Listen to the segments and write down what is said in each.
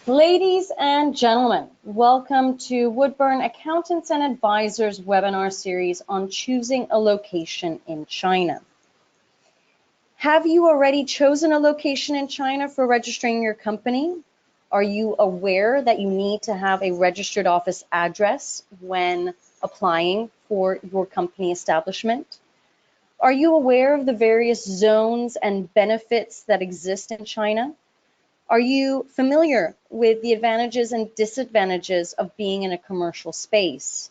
Ladies and gentlemen, welcome to Woodburn Accountants and Advisors webinar series on choosing a location in China. Have you already chosen a location in China for registering your company? Are you aware that you need to have a registered office address when applying for your company establishment? Are you aware of the various zones and benefits that exist in China? Are you familiar with the advantages and disadvantages of being in a commercial space?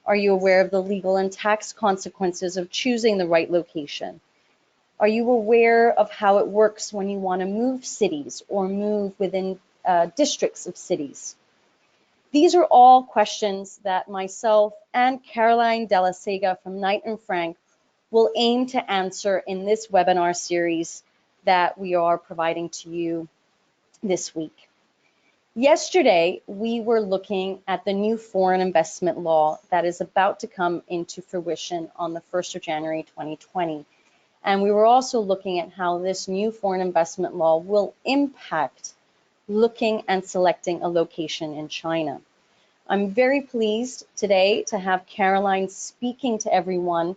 Are you aware of the legal and tax consequences of choosing the right location? Are you aware of how it works when you want to move cities or move within districts of cities? These are all questions that myself and Caroline Della Sega from Knight & Frank will aim to answer in this webinar series that we are providing to you this week. Yesterday, we were looking at the new foreign investment law that is about to come into fruition on the 1st of January 2020. And we were also looking at how this new foreign investment law will impact looking and selecting a location in China. I'm very pleased today to have Caroline speaking to everyone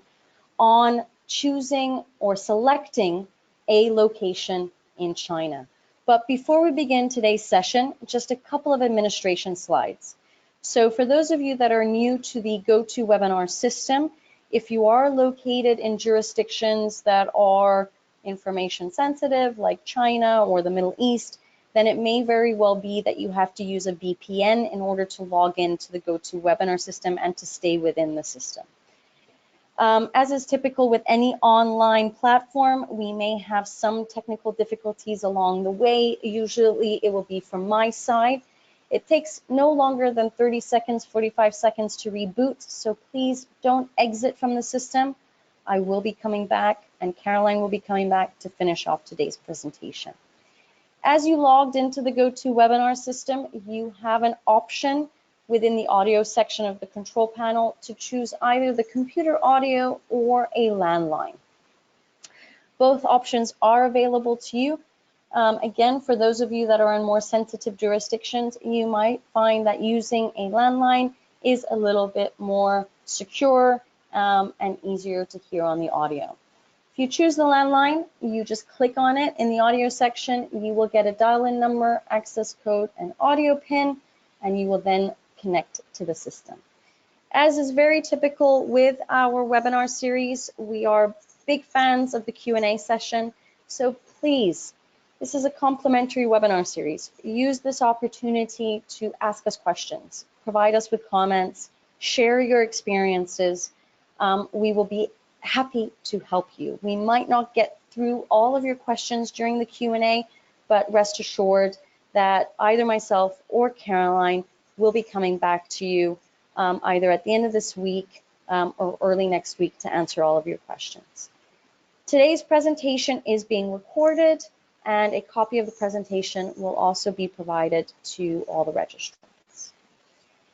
on choosing or selecting a location in China. But before we begin today's session, just a couple of administration slides. So for those of you that are new to the GoToWebinar system, if you are located in jurisdictions that are information sensitive, like China or the Middle East, then it may very well be that you have to use a VPN in order to log into the GoToWebinar system and to stay within the system. As is typical with any online platform, we may have some technical difficulties along the way. Usually it will be from my side. It takes no longer than 30 seconds, 45 seconds to reboot, so please don't exit from the system. I will be coming back and Caroline will be coming back to finish off today's presentation. As you logged into the GoToWebinar system, you have an option within the audio section of the control panel to choose either the computer audio or a landline. Both options are available to you. Again, for those of you that are in more sensitive jurisdictions, you might find that using a landline is a little bit more secure and easier to hear on the audio. If you choose the landline, you just click on it in the audio section. You will get a dial-in number, access code, and audio pin, and you will then connect to the system. As is very typical with our webinar series, we are big fans of the Q&A session, so please, this is a complimentary webinar series. Use this opportunity to ask us questions, provide us with comments, share your experiences. We will be happy to help you. We might not get through all of your questions during the Q&A, but rest assured that either myself or Caroline will be coming back to you either at the end of this week or early next week to answer all of your questions. Today's presentation is being recorded, and a copy of the presentation will also be provided to all the registrants.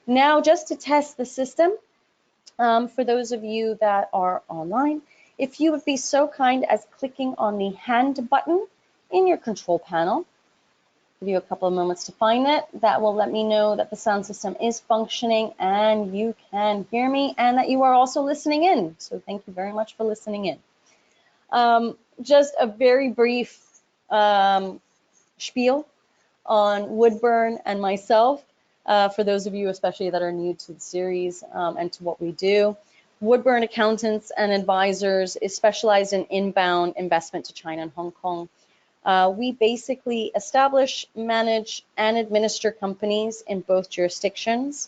Now, just to test the system, for those of you that are online, if you would be so kind as clicking on the hand button in your control panel, give you a couple of moments to find it. That will let me know that the sound system is functioning and you can hear me and that you are also listening in. So thank you very much for listening in. Just a very brief spiel on Woodburn and myself, for those of you especially that are new to the series and to what we do. Woodburn Accountants and Advisors is specialized in inbound investment to China and Hong Kong. We basically establish, manage, and administer companies in both jurisdictions.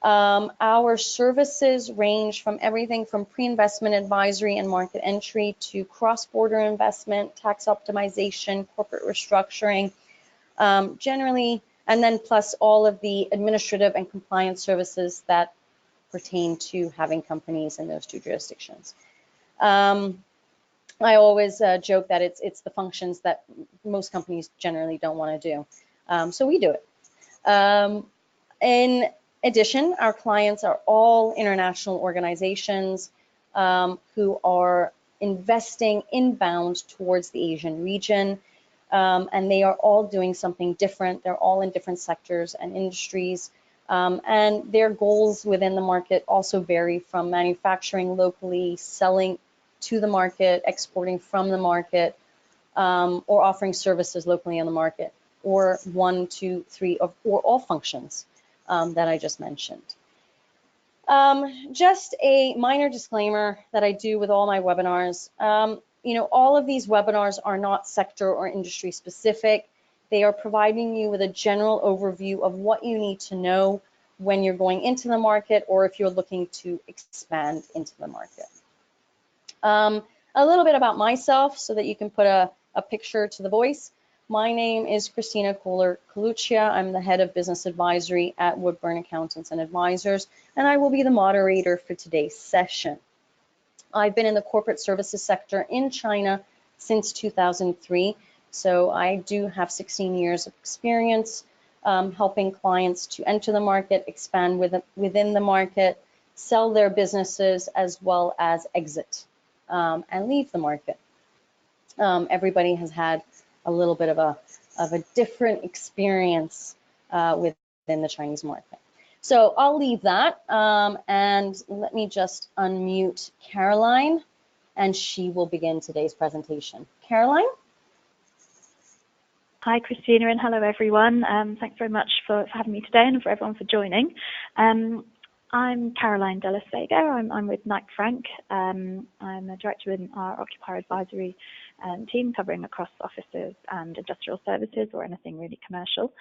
Our services range from everything from pre-investment advisory and market entry to cross-border investment, tax optimization, corporate restructuring, generally, and then plus all of the administrative and compliance services that pertain to having companies in those two jurisdictions. I always joke that it's the functions that most companies generally don't want to do. So we do it. In addition, our clients are all international organizations who are investing inbound towards the Asian region. and they are all doing something different. They're all in different sectors and industries, and their goals within the market also vary from manufacturing locally, selling to the market, exporting from the market, or offering services locally in the market, or 1, 2, 3, or all functions that I just mentioned. Just a minor disclaimer that I do with all my webinars. All of these webinars are not sector or industry specific. They are providing you with a general overview of what you need to know when you're going into the market or if you're looking to expand into the market. A little bit about myself so that you can put a picture to the voice. My name is Christina Kohler-Coluccia. I'm the head of business advisory at Woodburn Accountants and Advisors, and I will be the moderator for today's session. I've been in the corporate services sector in China since 2003, so I do have 16 years of experience helping clients to enter the market, expand within the market, sell their businesses, as well as exit and leave the market. Everybody has had a little bit of a different experience within the Chinese market. So I'll leave that and let me just unmute Caroline and she will begin today's presentation. Caroline? Hi, Christina, and hello, everyone. Thanks very much for having me today and for everyone for joining. I'm Caroline de la Sega. I'm with Knight Frank. I'm a director in our Occupier advisory team covering across offices and industrial services or anything really commercial.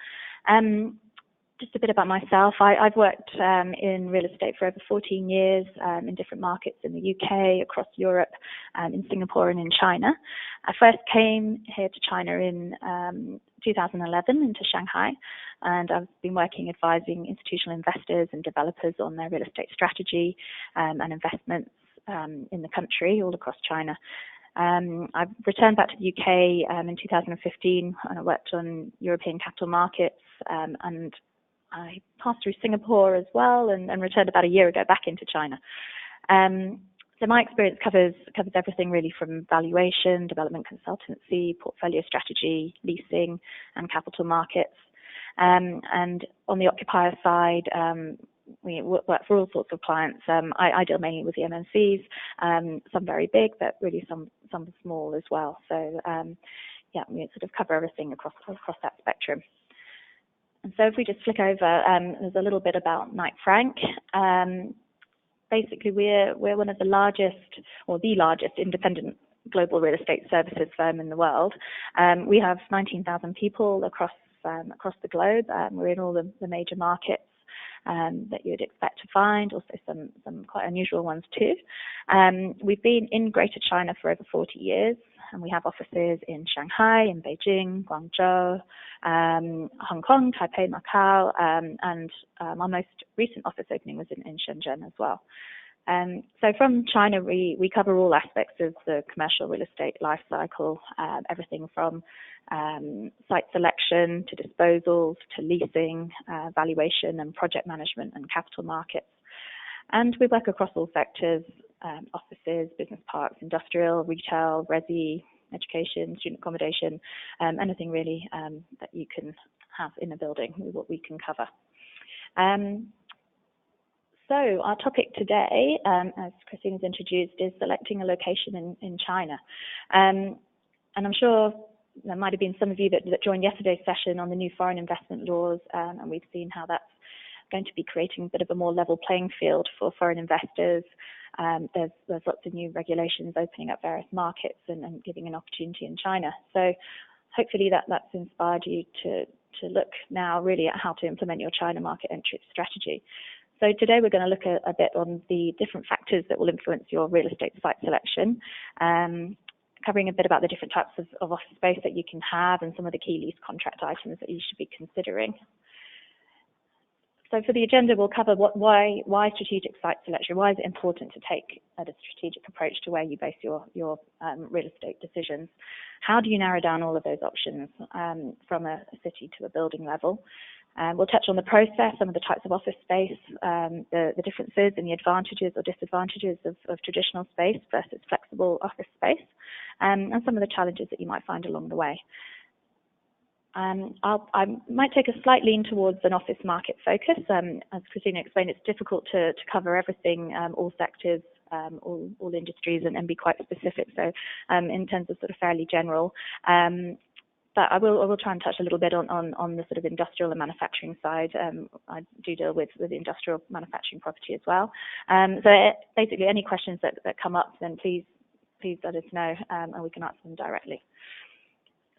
Just a bit about myself. I've worked in real estate for over 14 years in different markets in the UK, across Europe, in Singapore and in China. I first came here to China in 2011 into Shanghai, and I've been working advising institutional investors and developers on their real estate strategy and investments in the country all across China. I've returned back to the UK in 2015 and I worked on European capital markets and I passed through Singapore as well and returned about a year ago back into China. So my experience covers everything really from valuation, development consultancy, portfolio strategy, leasing and capital markets. And on the occupier side, we work for all sorts of clients. I deal mainly with the MNCs, some very big, but really some small as well. So yeah, we sort of cover everything across that spectrum. And so if we just flick over, there's a little bit about Knight Frank. Basically, we're one of the largest, or the largest independent global real estate services firm in the world. We have 19,000 people across the globe. We're in all the major markets that you'd expect to find, also some quite unusual ones too. We've been in Greater China for over 40 years, and we have offices in Shanghai, in Beijing, Guangzhou, Hong Kong, Taipei, Macau, and our most recent office opening was in Shenzhen as well. So from China, we cover all aspects of the commercial real estate life cycle, everything from site selection to disposals to leasing, valuation and project management and capital markets. And we work across all sectors, offices, business parks, industrial, retail, resi, education, student accommodation, anything really that you can have in a building, what we can cover. So our topic today, as Christina's introduced, is selecting a location in China. And I'm sure there might have been some of you that joined yesterday's session on the new foreign investment laws, and we've seen how that's going to be creating a bit of a more level playing field for foreign investors. There's lots of new regulations opening up various markets and giving an opportunity in China. So hopefully that's inspired you to look now really at how to implement your China market entry strategy. So today we're going to look a bit on the different factors that will influence your real estate site selection, covering a bit about the different types of office space that you can have and some of the key lease contract items that you should be considering. So for the agenda, we'll cover why strategic site selection. Why is it important to take a strategic approach to where you base your real estate decisions? How do you narrow down all of those options from a city to a building level? We'll touch on the process, some of the types of office space, the differences and the advantages or disadvantages of traditional space versus flexible office space, and some of the challenges that you might find along the way. I might take a slight lean towards an office market focus. As Christina explained, it's difficult to cover everything, all sectors, all industries, and be quite specific. So in terms of sort of fairly general, but I will try and touch a little bit on the sort of industrial and manufacturing side. I do deal with industrial manufacturing property as well. So basically, any questions that come up, then please let us know, and we can answer them directly.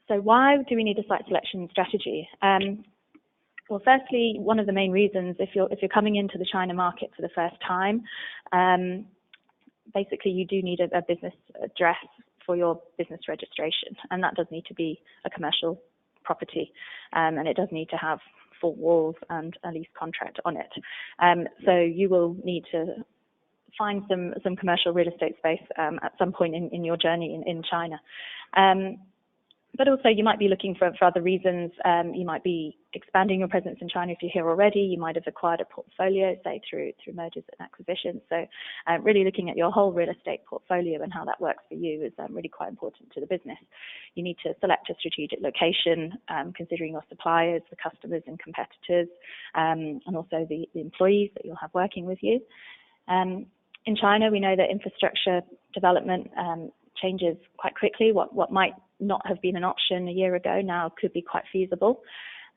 So why do we need a site selection strategy? Well, firstly, one of the main reasons, if you're coming into the China market for the first time, basically you do need a business address for your business registration, and that does need to be a commercial property, and it does need to have 4 walls and a lease contract on it. So you will need to find some commercial real estate space at some point in your journey in China. But also you might be looking for other reasons. You might be expanding your presence in China if you're here already. You might have acquired a portfolio, say through mergers and acquisitions. So really looking at your whole real estate portfolio and how that works for you is really quite important to the business. You need to select a strategic location, considering your suppliers, the customers and competitors, and also the employees that you'll have working with you. In China, we know that infrastructure development changes quite quickly. What might not have been an option a year ago now could be quite feasible.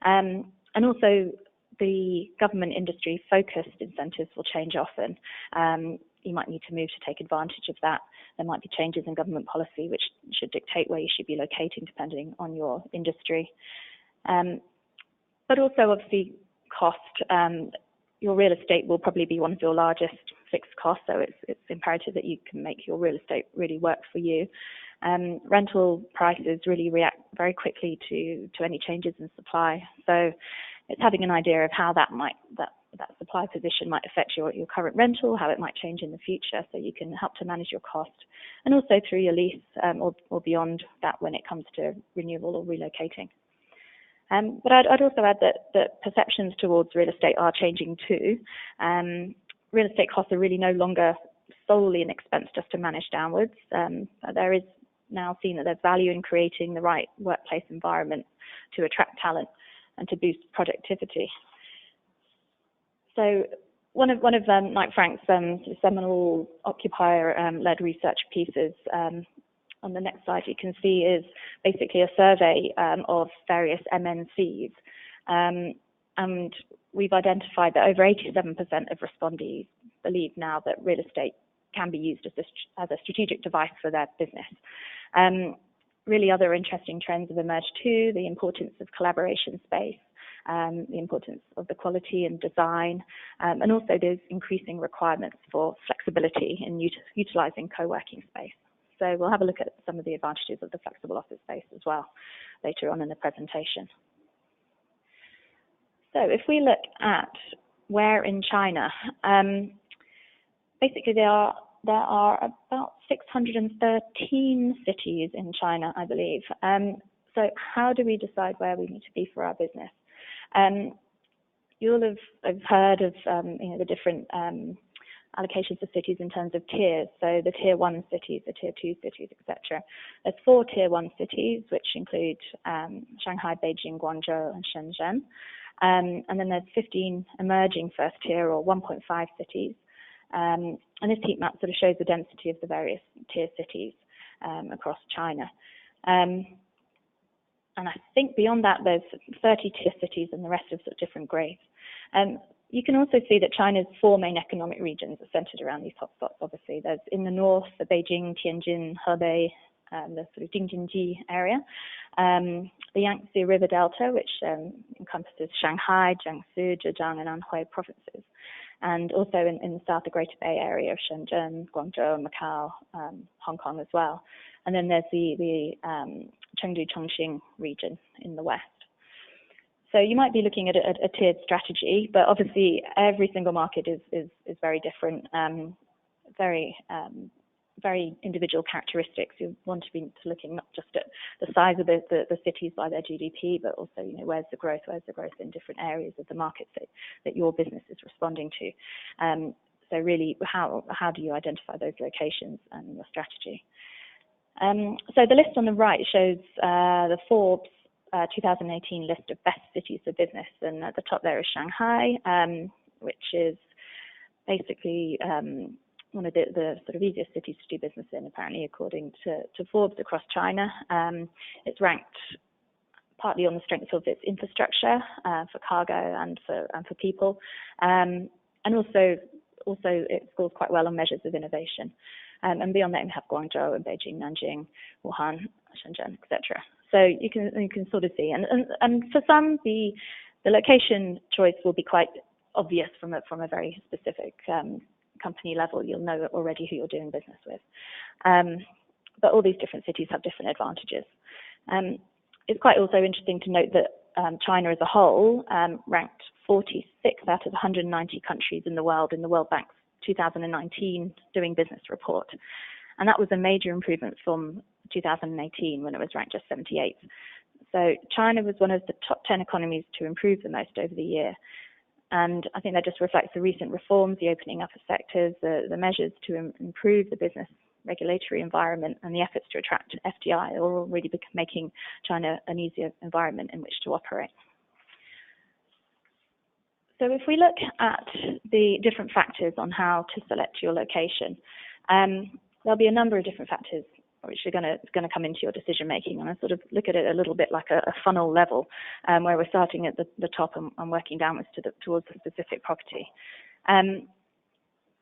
And also the government industry focused incentives will change often. You might need to move to take advantage of that. There might be changes in government policy which should dictate where you should be locating depending on your industry. But also obviously cost. Your real estate will probably be one of your largest fixed costs, so it's imperative that you can make your real estate really work for you. Rental prices really react very quickly to any changes in supply, so it's having an idea of how that supply position might affect your current rental, how it might change in the future, so you can help to manage your cost, and also through your lease or beyond that when it comes to renewal or relocating. But I'd also add that perceptions towards real estate are changing too. Real estate costs are really no longer solely an expense just to manage downwards. There is now seen that there's value in creating the right workplace environment to attract talent and to boost productivity. So one of Knight Frank's seminal Occupier-led research pieces on the next slide you can see is basically a survey of various MNCs. And we've identified that over 87% of respondees believe now that real estate can be used as a strategic device for their business. Really other interesting trends have emerged too, the importance of collaboration space, the importance of the quality and design, and also those increasing requirements for flexibility in utilizing co-working space. So we'll have a look at some of the advantages of the flexible office space as well later on in the presentation. So if we look at where in China, basically there are about 613 cities in China, I believe. So how do we decide where we need to be for our business? You'll have heard of the different allocations of cities in terms of tiers. So the tier 1 cities, the tier 2 cities, etc. There's 4 tier 1 cities, which include Shanghai, Beijing, Guangzhou, and Shenzhen. And then there's 15 emerging first tier or 1.5 cities. And this heat map sort of shows the density of the various tier cities across China. And I think beyond that, there's 30 tier cities and the rest of different grades. You can also see that China's 4 main economic regions are centered around these hotspots, obviously. There's in the north, the Beijing, Tianjin, Hebei, the sort of Jingjinji area. The Yangtze River Delta, which encompasses Shanghai, Jiangsu, Zhejiang, and Anhui provinces. And also in the south, the Greater Bay Area of Shenzhen, Guangzhou, Macau, Hong Kong as well. And then there's the Chengdu, Chongqing region in the west. So you might be looking at a tiered strategy, but obviously every single market is very different, very individual characteristics. You want to be looking not just at the size of the cities by their GDP, but also, where's the growth in different areas of the market that your business is responding to. So really, how do you identify those locations and your strategy? So the list on the right shows the Forbes a 2018 list of best cities for business, and at the top there is Shanghai, which is basically one of the sort of easiest cities to do business in, apparently, according to Forbes across China. It's ranked partly on the strength of its infrastructure for cargo and for people, and also it scores quite well on measures of innovation. And beyond that, we have Guangzhou and Beijing, Nanjing, Wuhan, Shenzhen, etc. So you can sort of see, and for some, the location choice will be quite obvious from a very specific company level. You'll know already who you're doing business with. But all these different cities have different advantages. It's quite also interesting to note that China as a whole ranked 46 out of 190 countries in the World Bank's 2019 Doing Business report. And that was a major improvement from 2018 when it was ranked just 78th. So China was one of the top 10 economies to improve the most over the year. And I think that just reflects the recent reforms, the opening up of sectors, the measures to improve the business regulatory environment, and the efforts to attract FDI are all really making China an easier environment in which to operate. So if we look at the different factors on how to select your location, there'll be a number of different factors which are going to come into your decision making, and I sort of look at it a little bit like a funnel level, where we're starting at the top and working downwards towards the specific property.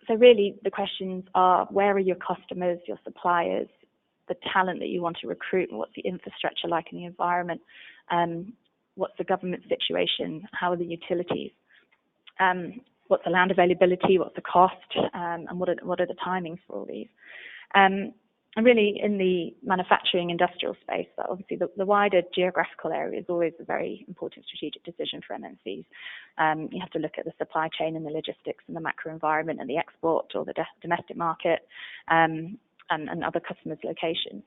So really the questions are, where are your customers, your suppliers, the talent that you want to recruit, and what's the infrastructure like in the environment, what's the government situation, how are the utilities, what's the land availability, what's the cost, and what are the timings for all these. And really in the manufacturing industrial space, obviously the wider geographical area is always a very important strategic decision for MNCs. You have to look at the supply chain and the logistics and the macro environment and the export or the domestic market, and other customers' locations.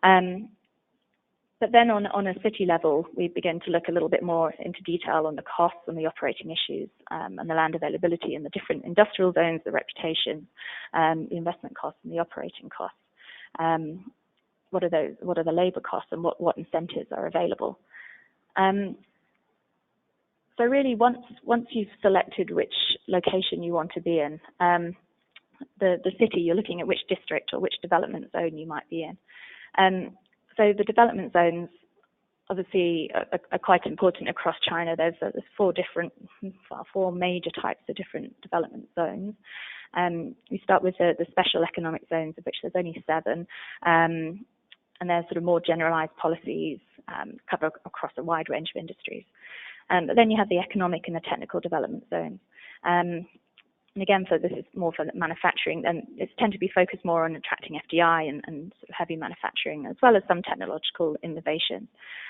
But then on a city level, we begin to look a little bit more into detail on the costs and the operating issues, and the land availability and the different industrial zones, the reputation, the investment costs and the operating costs. What are the labor costs, and what incentives are available? So really, once you've selected which location you want to be in, the city, you're looking at which district or which development zone you might be in. So the development zones obviously are quite important across China. There's four major types of different development zones. We start with the special economic zones, of which there's only 7, and they're sort of more generalized policies, cover across a wide range of industries. But then you have the economic and the technical development zones. And again, so this is more for manufacturing, and it's tend to be focused more on attracting FDI and sort of heavy manufacturing, as well as some technological innovation.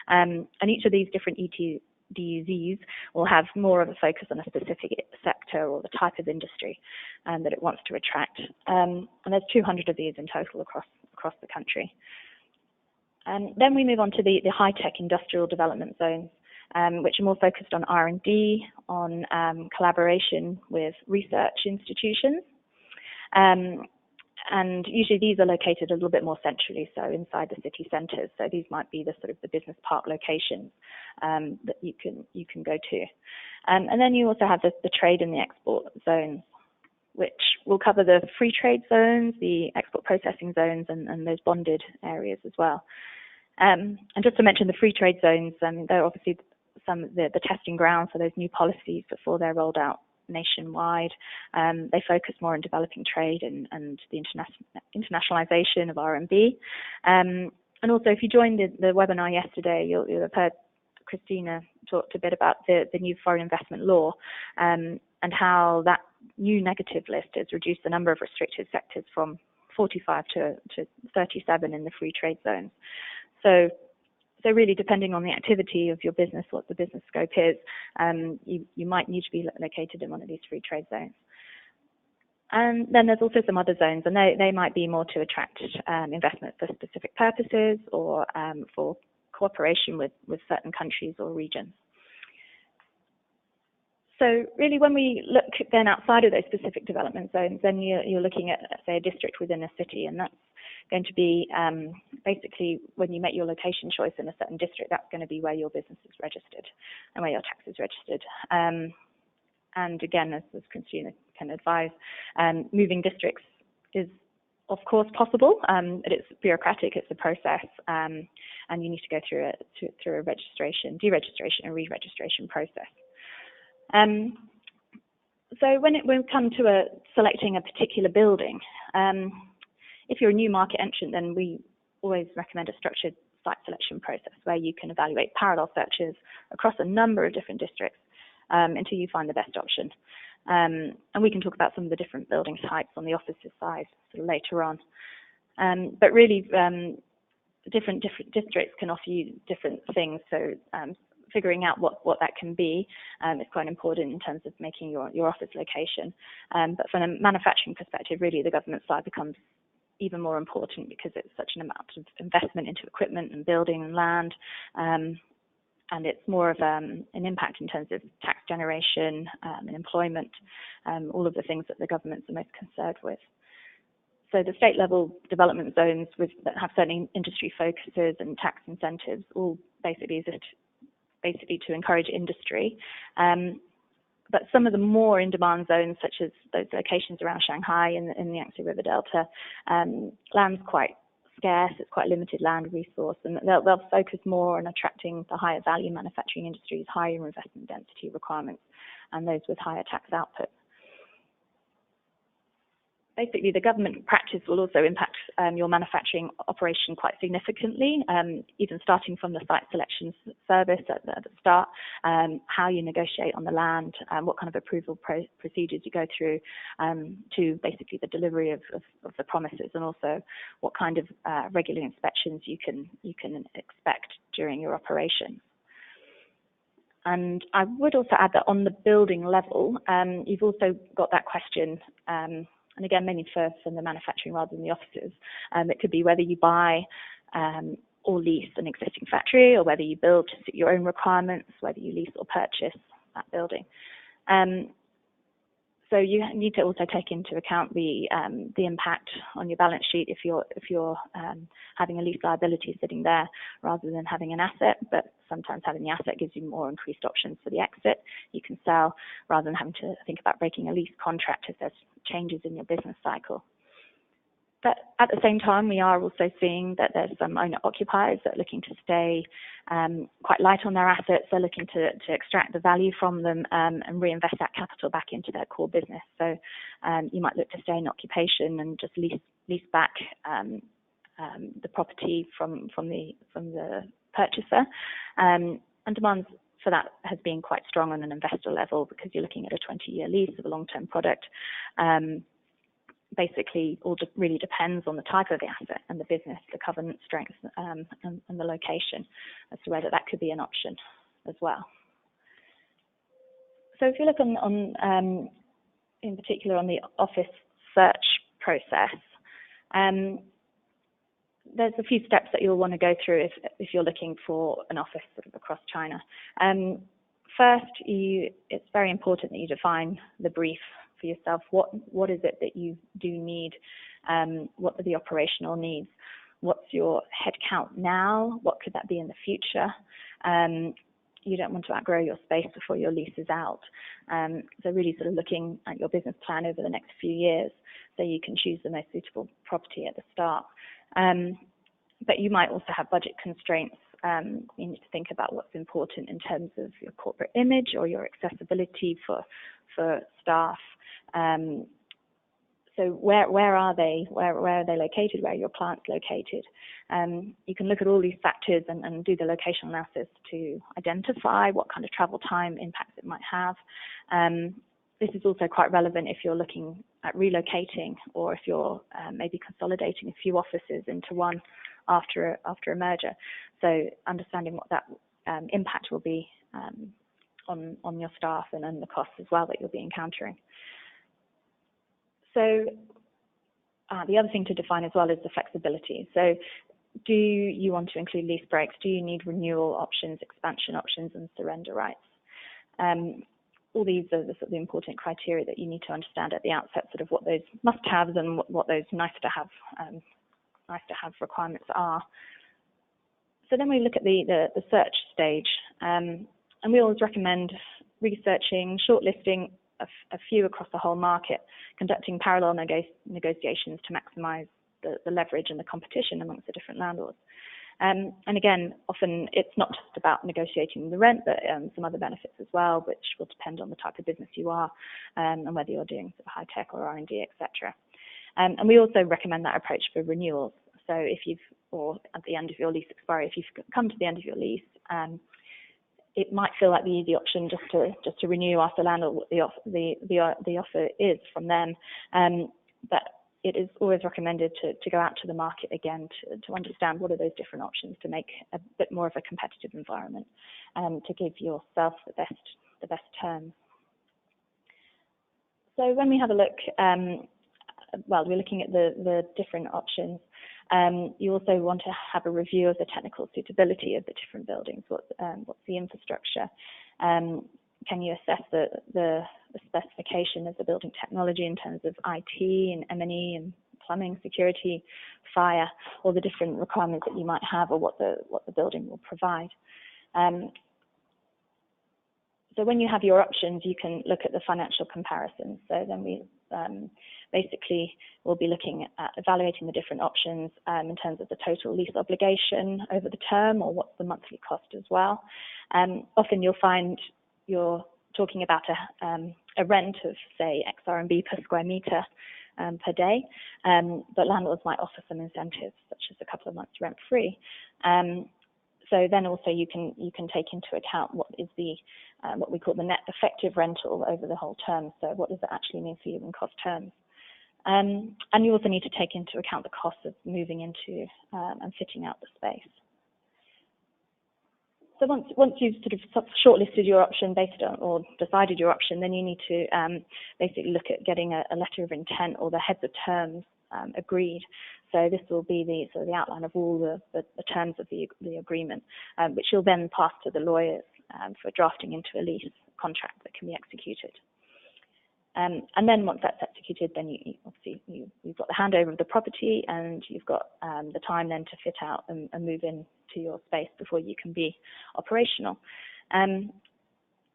And each of these different DUZs will have more of a focus on a specific sector or the type of industry that it wants to attract. And there's 200 of these in total across the country. And then we move on to the high-tech industrial development zones, which are more focused on R&D, on collaboration with research institutions. And usually these are located a little bit more centrally, so inside the city centres. So these might be the sort of the business park locations that you can go to. And then you also have the trade and the export zones, which will cover the free trade zones, the export processing zones, and those bonded areas as well. And just to mention the free trade zones, they're obviously the testing ground for those new policies before they're rolled out nationwide. They focus more on developing trade and the internationalization of RMB. And also, if you joined the webinar yesterday, you'll have heard Christina talked a bit about the new foreign investment law, and how that new negative list has reduced the number of restricted sectors from 45 to 37 in the free trade zones. So really, depending on the activity of your business, what the business scope is, you might need to be located in one of these free trade zones. And then there's also some other zones, and they might be more to attract investment for specific purposes, or for cooperation with certain countries or regions. So really, when we look then outside of those specific development zones, then you're looking at, say, a district within a city, and that's going to be basically when you make your location choice in a certain district, that's going to be where your business is registered and where your tax is registered. And again, as Christina can advise, moving districts is of course possible, but it's bureaucratic, it's a process, and you need to go through a registration, deregistration and re-registration process. So when we come to selecting a particular building, if you're a new market entrant, then we always recommend a structured site selection process where you can evaluate parallel searches across a number of different districts until you find the best option. And we can talk about some of the different building types on the offices side sort of later on. But really, different districts can offer you different things. So figuring out what that can be is quite important in terms of making your office location. But from a manufacturing perspective, really the government side becomes even more important because it's such an amount of investment into equipment and building and land. And it's more of an impact in terms of tax generation and employment, all of the things that the governments are most concerned with. So the state level development zones that have certain industry focuses and tax incentives all basically exist to encourage industry. But some of the more in-demand zones, such as those locations around Shanghai in the Yangtze River Delta, land's quite scarce, it's quite limited land resource, and they'll focus more on attracting the higher value manufacturing industries, higher investment density requirements, and those with higher tax output. Basically, the government practice will also impact your manufacturing operation quite significantly, even starting from the site selection service at the start, how you negotiate on the land, what kind of approval procedures you go through to basically the delivery of the promises, and also what kind of regular inspections you can expect during your operation. And I would also add that on the building level, you've also got that question, and again, mainly for the manufacturing rather than the offices. It could be whether you buy or lease an existing factory, or whether you build to suit your own requirements, whether you lease or purchase that building. So you need to also take into account the impact on your balance sheet if you're having a lease liability sitting there rather than having an asset. But sometimes having the asset gives you more increased options for the exit. You can sell rather than having to think about breaking a lease contract if there's changes in your business cycle. But at the same time, we are also seeing that there's some owner-occupiers that are looking to stay quite light on their assets. They're looking to extract the value from them and reinvest that capital back into their core business. So you might look to stay in occupation and just lease back the property from the purchaser. And demand for that has been quite strong on an investor level because you're looking at a 20-year lease of a long-term product. Basically, all really depends on the type of the asset and the business, the covenant strength, and the location as to whether that could be an option as well. So if you look on in particular on the office search process, there's a few steps that you'll want to go through if you're looking for an office sort of across China. First, it's very important that you define the brief for yourself. What is it that you do need? What are the operational needs? What's your head count now? What could that be in the future? You don't want to outgrow your space before your lease is out. So really sort of looking at your business plan over the next few years so you can choose the most suitable property at the start. But you might also have budget constraints. You need to think about what's important in terms of your corporate image or your accessibility for staff. So where are they? Where are they located? Where are your plants located? You can look at all these factors and do the location analysis to identify what kind of travel time impacts it might have. This is also quite relevant if you're looking at relocating or if you're maybe consolidating a few offices into one after a merger. So understanding what that impact will be on your staff and the costs as well that you'll be encountering. So the other thing to define as well is the flexibility. So do you want to include lease breaks? Do you need renewal options, expansion options, and surrender rights? All these are the sort of important criteria that you need to understand at the outset, sort of what those must-haves and what those nice-to-have nice-to-have requirements are. So then we look at the search stage, and we always recommend researching, shortlisting a few across the whole market, conducting parallel negotiations to maximise the leverage and the competition amongst the different landlords. And again, often it's not just about negotiating the rent, but some other benefits as well, which will depend on the type of business you are and whether you're doing sort of high tech or R&D, etc. And we also recommend that approach for renewals. So if or at the end of your lease expiry, if you've come to the end of your lease, it might feel like the easy option just to renew, ask the landlord what the offer is from them. But it is always recommended to go out to the market again to understand what are those different options to make a bit more of a competitive environment, to give yourself the best terms. So when we have a look, we're looking at the different options. You also want to have a review of the technical suitability of the different buildings. What's the infrastructure? Can you assess the specification of the building technology in terms of IT and M&E and plumbing, security, fire, all the different requirements that you might have, or what the building will provide? So when you have your options, you can look at the financial comparisons. So then we basically will be looking at evaluating the different options in terms of the total lease obligation over the term, or what's the monthly cost as well. Often you'll find you're talking about a rent of, say, X RMB per square meter per day, but landlords might offer some incentives, such as a couple of months rent-free. So then also you can take into account what is what we call the net effective rental over the whole term. So what does that actually mean for you in cost terms? And you also need to take into account the cost of moving into and fitting out the space. So once you've sort of shortlisted your option based on, or decided your option, then you need to basically look at getting a letter of intent or the heads of terms agreed. So this will be the outline of all the terms of the agreement, which you'll then pass to the lawyers for drafting into a lease contract that can be executed. And then once that's executed, then you've got the handover of the property, and you've got the time then to fit out and move in to your space before you can be operational. And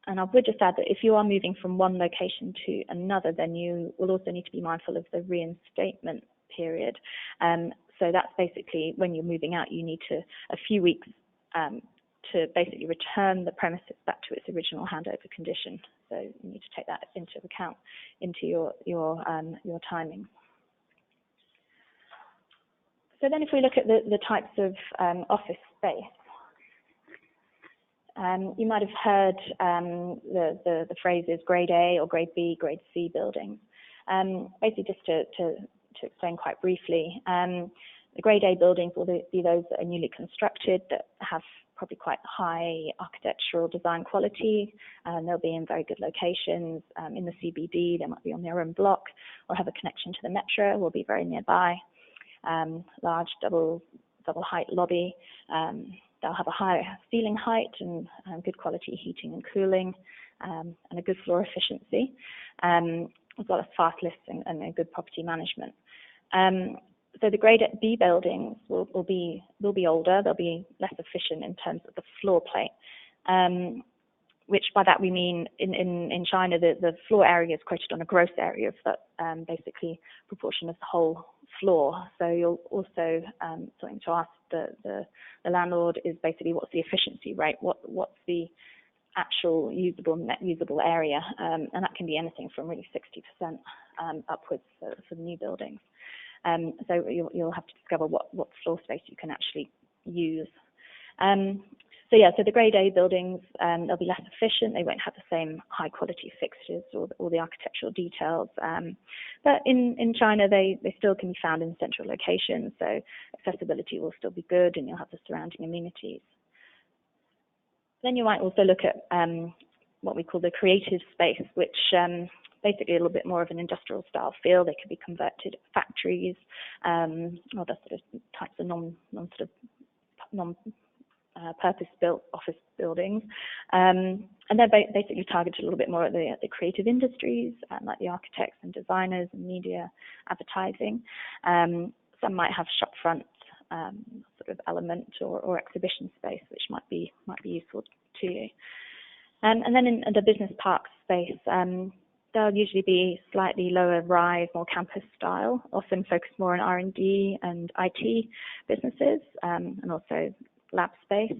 I would just add that if you are moving from one location to another, then you will also need to be mindful of the reinstatement period. So that's basically when you're moving out, you need a few weeks to basically return the premises back to its original handover condition. So you need to take that into account into your timing. So then if we look at the types of office space, you might have heard the phrases grade A or grade B, grade C buildings. Basically, just to explain quite briefly, the grade A buildings will be those that are newly constructed, that have probably quite high architectural design quality, and they'll be in very good locations. In the CBD, they might be on their own block or have a connection to the metro, will be very nearby. Large double height lobby. They'll have a high ceiling height and good quality heating and cooling, and a good floor efficiency, as well as fast lifts and a good property management. So the grade B buildings will be older. They'll be less efficient in terms of the floor plate, which by that we mean in China the floor area is quoted on a gross area, but basically proportion of the whole floor. So you'll also something to ask the landlord is basically what's the efficiency rate, what's the actual net usable area, and that can be anything from really 60% upwards for the new buildings. So you'll have to discover what floor space you can actually use. So the grade A buildings, they'll be less efficient. They won't have the same high quality fixtures or the architectural details. But in China, they still can be found in central locations. So accessibility will still be good, and you'll have the surrounding amenities. Then you might also look at what we call the creative space, which basically a little bit more of an industrial style feel. They could be converted factories, or the sort of types of purpose-built office buildings, and they're basically targeted a little bit more at the creative industries, like the architects and designers and media, advertising. some might have shopfront sort of element or exhibition space, which might be useful to you. And then in the business park space, they'll usually be slightly lower rise, more campus style, often focused more on R&D and IT businesses, and also lab space.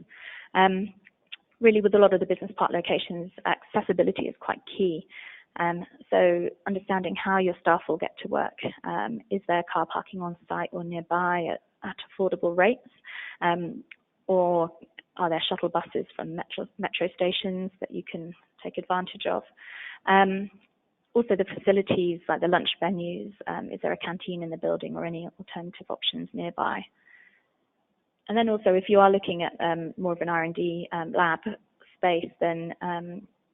Really, with a lot of the business park locations, accessibility is quite key. So understanding how your staff will get to work. Is there car parking on site or nearby at affordable rates? Or are there shuttle buses from metro stations that you can take advantage of? Also the facilities, like the lunch venues, is there a canteen in the building or any alternative options nearby? And then also, if you are looking at more of an R&D lab space, then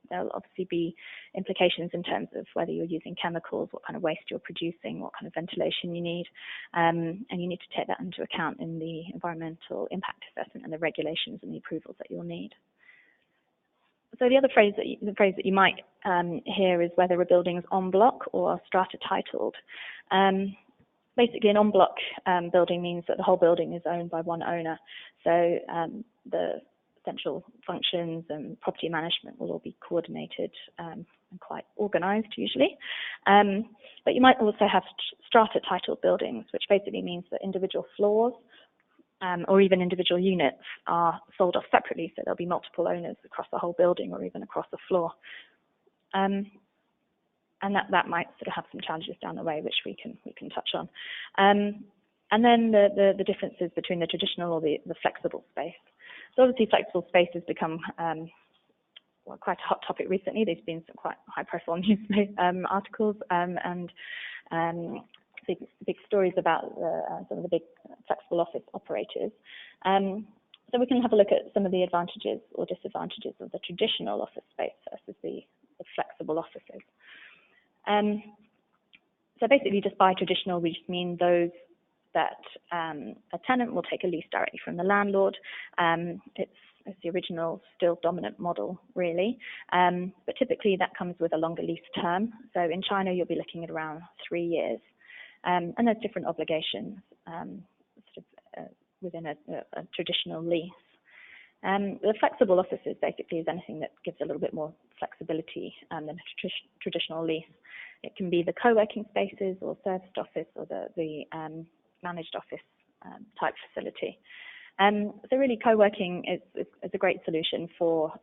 there'll obviously be implications in terms of whether you're using chemicals, what kind of waste you're producing, what kind of ventilation you need, and you need to take that into account in the environmental impact assessment and the regulations and the approvals that you'll need. So the other phrase that you might hear is whether a building is en bloc or strata titled. Basically, an en bloc building means that the whole building is owned by one owner. So the central functions and property management will all be coordinated and quite organized usually. But you might also have strata titled buildings, which basically means that individual floors or even individual units are sold off separately. So there'll be multiple owners across the whole building or even across the floor. And that might sort of have some challenges down the way, which we can touch on. And then the differences between the traditional or the flexible space. So obviously flexible space has become quite a hot topic recently. There's been some quite high-profile news articles and big stories about some of the big flexible office operators. So we can have a look at some of the advantages or disadvantages of the traditional office space versus the flexible offices. So basically, just by traditional, we just mean those that a tenant will take a lease directly from the landlord. It's the original, still dominant model, really. But typically, that comes with a longer lease term. So in China, you'll be looking at around 3 years. And there's different obligations within a traditional lease. The flexible offices basically is anything that gives a little bit more flexibility than a traditional lease. It can be the co-working spaces or serviced office or the managed office type facility. So really co-working is a great solution for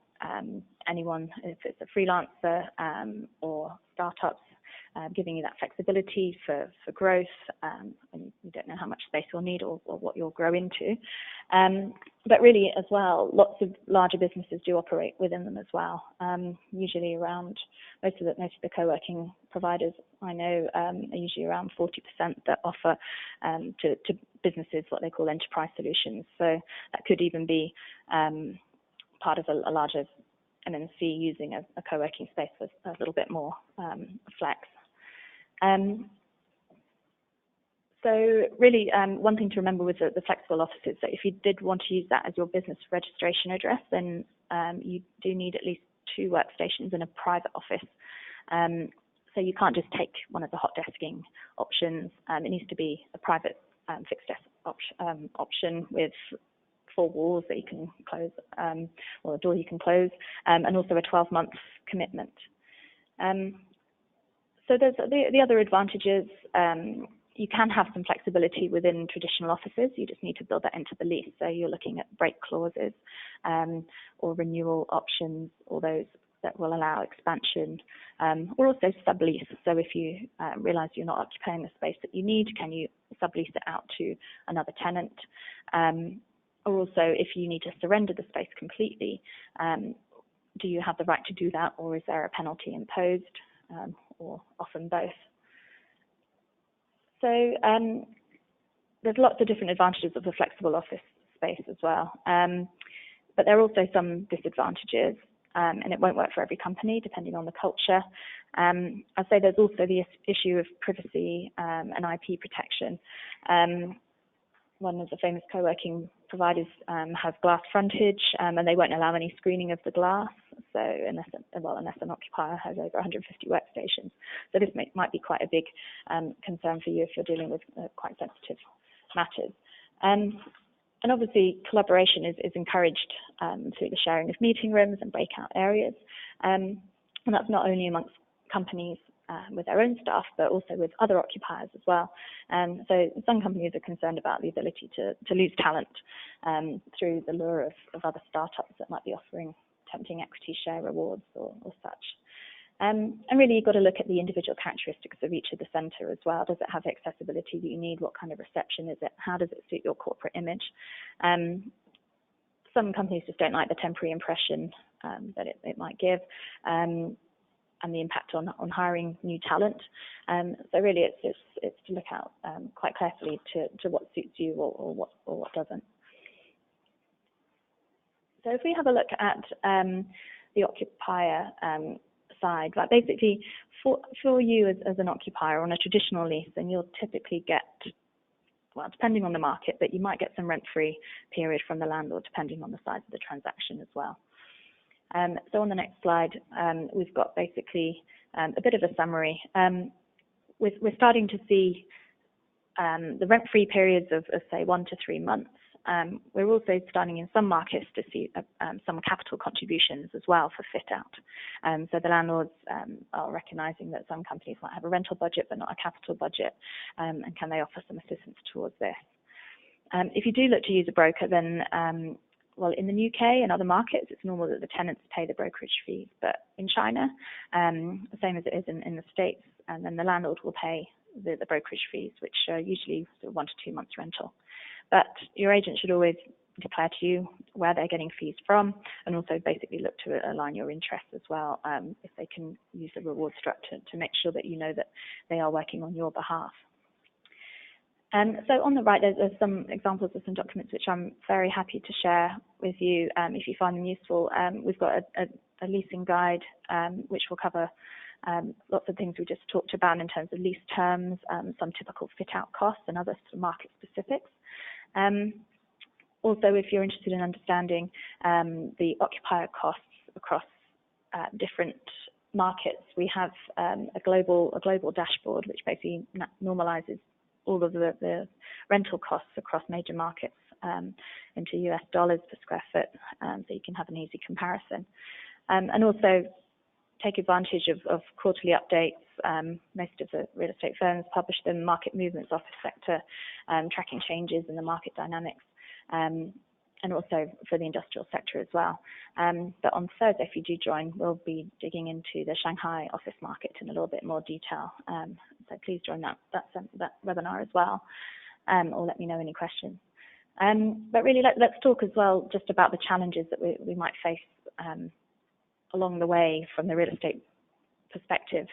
anyone, if it's a freelancer or startups, giving you that flexibility for growth, and you don't know how much space you'll need or what you'll grow into. But really as well, lots of larger businesses do operate within them as well. Usually around, most of the co-working providers I know are usually around 40% that offer to businesses what they call enterprise solutions. So that could even be part of a larger MNC using a co-working space with a little bit more flex. So really, one thing to remember with the flexible offices, that if you did want to use that as your business registration address, then you do need at least 2 workstations in a private office. So you can't just take one of the hot desking options. It needs to be a private fixed desk option with 4 walls that you can close, or a door you can close, and also a 12-month commitment. So there's the other advantages. You can have some flexibility within traditional offices. You just need to build that into the lease. So you're looking at break clauses or renewal options, or those that will allow expansion, or also sublease. So if you realize you're not occupying the space that you need, can you sublease it out to another tenant? Or also, if you need to surrender the space completely, do you have the right to do that, or is there a penalty imposed, or often both? So there's lots of different advantages of the flexible office space as well. But there are also some disadvantages, and it won't work for every company depending on the culture. I'd say there's also the issue of privacy and IP protection. One of the famous co-working providers has glass frontage, and they won't allow any screening of the glass. So unless an occupier has over 150 workstations. So this might be quite a big concern for you if you're dealing with quite sensitive matters. And obviously, collaboration is encouraged through the sharing of meeting rooms and breakout areas. And that's not only amongst companies with their own staff, but also with other occupiers as well. So some companies are concerned about the ability to lose talent through the lure of other startups that might be offering tempting equity share rewards or such. And really, you've got to look at the individual characteristics of each of the centre as well. Does it have the accessibility that you need? What kind of reception is it? How does it suit your corporate image? Some companies just don't like the temporary impression that it might give, and the impact on hiring new talent. So really, it's to look out quite carefully to what suits you or what doesn't. So if we have a look at the occupier side, right, basically for you as an occupier on a traditional lease, then you'll typically get, well, depending on the market, but you might get some rent-free period from the landlord depending on the size of the transaction as well. So on the next slide, we've got basically a bit of a summary. We're starting to see the rent-free periods of say 1 to 3 months. We're also starting in some markets to see some capital contributions as well for fit out. So the landlords are recognising that some companies might have a rental budget but not a capital budget, and can they offer some assistance towards this? If you do look to use a broker, then well, in the UK and other markets, it's normal that the tenants pay the brokerage fees. But in China, the same as it is in the States, and then the landlord will pay the brokerage fees, which are usually 1 to 2 months rental. But your agent should always declare to you where they're getting fees from, and also basically look to align your interests as well, if they can use the reward structure to make sure that you know that they are working on your behalf. So on the right, there's some examples of some documents which I'm very happy to share with you if you find them useful. We've got a leasing guide which will cover lots of things we just talked about in terms of lease terms, some typical fit-out costs and other market specifics. Also, if you're interested in understanding the occupier costs across different markets, we have a global dashboard which basically normalizes all of the rental costs across major markets into US dollars per square foot, so you can have an easy comparison. And also take advantage of quarterly updates. Most of the real estate firms publish them, market movements, office sector, tracking changes in the market dynamics, and also for the industrial sector as well. But on Thursday, if you do join, we'll be digging into the Shanghai office market in a little bit more detail. So please join that webinar as well, or let me know any questions. But really, let's talk as well just about the challenges that we might face along the way from the real estate perspective.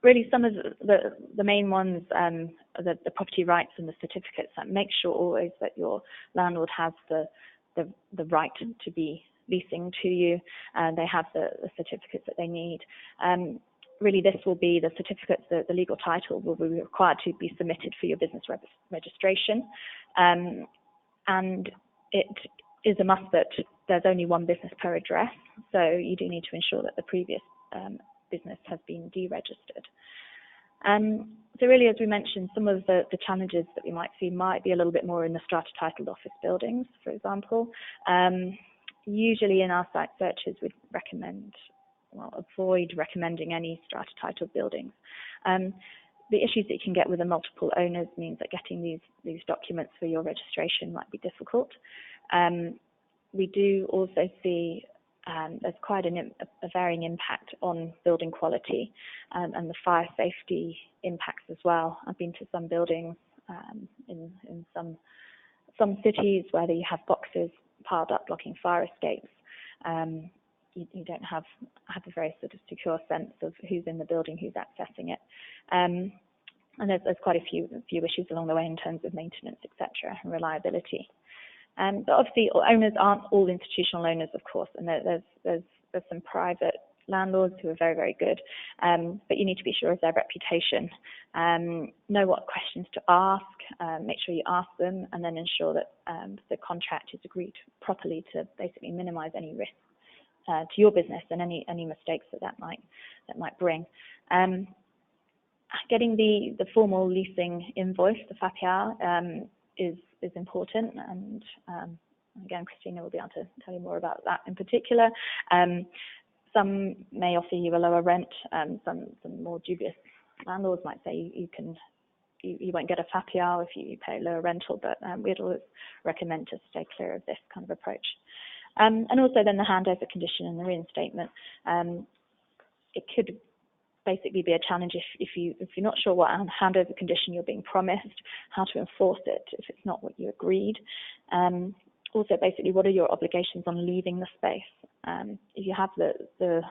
Really, some of the main ones are the property rights and the certificates. That make sure always that your landlord has the right to be leasing to you, and they have the certificates that they need. Really, this will be the certificates, the legal title will be required to be submitted for your business registration, and it is a must that there's only one business per address, so you do need to ensure that the previous business has been deregistered. So really, as we mentioned, some of the challenges that we might see might be a little bit more in the strata titled office buildings, for example. Usually in our site searches, we'd avoid recommending any strata titled buildings. The issues that you can get with the multiple owners means that getting these documents for your registration might be difficult. We do also see there's quite a varying impact on building quality and the fire safety impacts as well. I've been to some buildings in some cities where you have boxes piled up blocking fire escapes. You don't have a very sort of secure sense of who's in the building, who's accessing it. And there's quite a few issues along the way in terms of maintenance, etc., and reliability. But obviously, owners aren't all institutional owners, of course, and there's some private landlords who are very, very good. But you need to be sure of their reputation. Know what questions to ask. Make sure you ask them, and then ensure that the contract is agreed properly to basically minimise any risk to your business and any mistakes that might bring. getting the formal leasing invoice, the FAPIA, is important, and again, Christina will be able to tell you more about that in particular. Some may offer you a lower rent. Some more dubious landlords might say you won't get a FAPIA if you pay lower rental, but we'd always recommend to stay clear of this kind of approach. And also then the handover condition and the reinstatement. It could basically be a challenge if you're not sure what handover condition you're being promised, how to enforce it if it's not what you agreed. Also, basically, what are your obligations on leaving the space? If you have the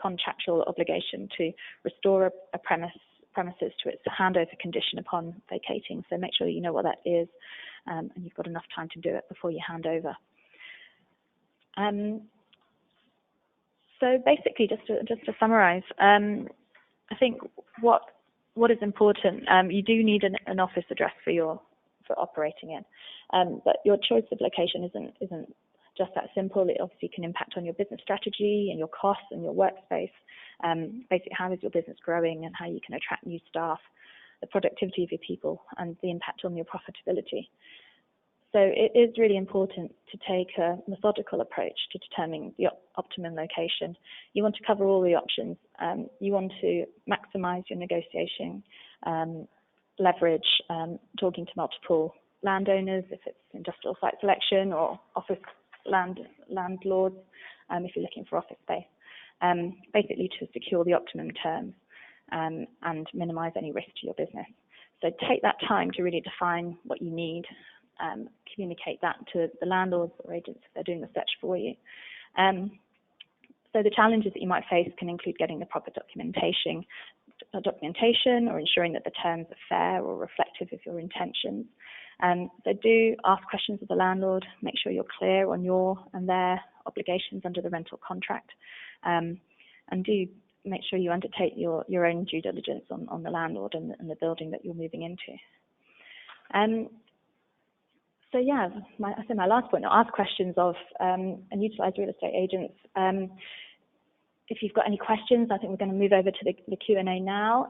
contractual obligation to restore a premises to its handover condition upon vacating, so make sure you know what that is, and you've got enough time to do it before you hand over. So basically, just to summarize, I think what is important, you do need an office address for operating in, but your choice of location isn't just that simple. It obviously can impact on your business strategy and your costs and your workspace. Basically, how is your business growing and how you can attract new staff, the productivity of your people, and the impact on your profitability. So it is really important to take a methodical approach to determining the optimum location. You want to cover all the options. You want to maximize your negotiation leverage, talking to multiple landowners if it's industrial site selection, or office landlords if you're looking for office space, basically to secure the optimum terms and minimize any risk to your business. So take that time to really define what you need. Communicate that to the landlords or agents if they're doing the search for you. So the challenges that you might face can include getting the proper documentation or ensuring that the terms are fair or reflective of your intentions. So do ask questions of the landlord, make sure you're clear on your and their obligations under the rental contract, and do make sure you undertake your own due diligence on the landlord and the building that you're moving into. So yeah, my last point, ask questions of and utilize real estate agents. If you've got any questions, I think we're going to move over to the Q&A now.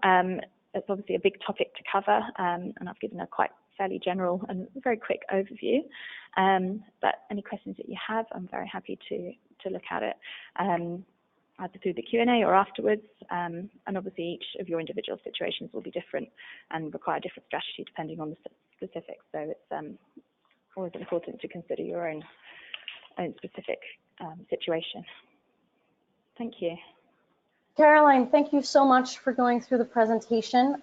It's obviously a big topic to cover, and I've given a quite fairly general and very quick overview. But any questions that you have, I'm very happy to look at it, either through the Q&A or afterwards. And obviously each of your individual situations will be different and require a different strategy depending on the specifics. So it's always important to consider your own specific situation. Thank you. Caroline, thank you so much for going through the presentation.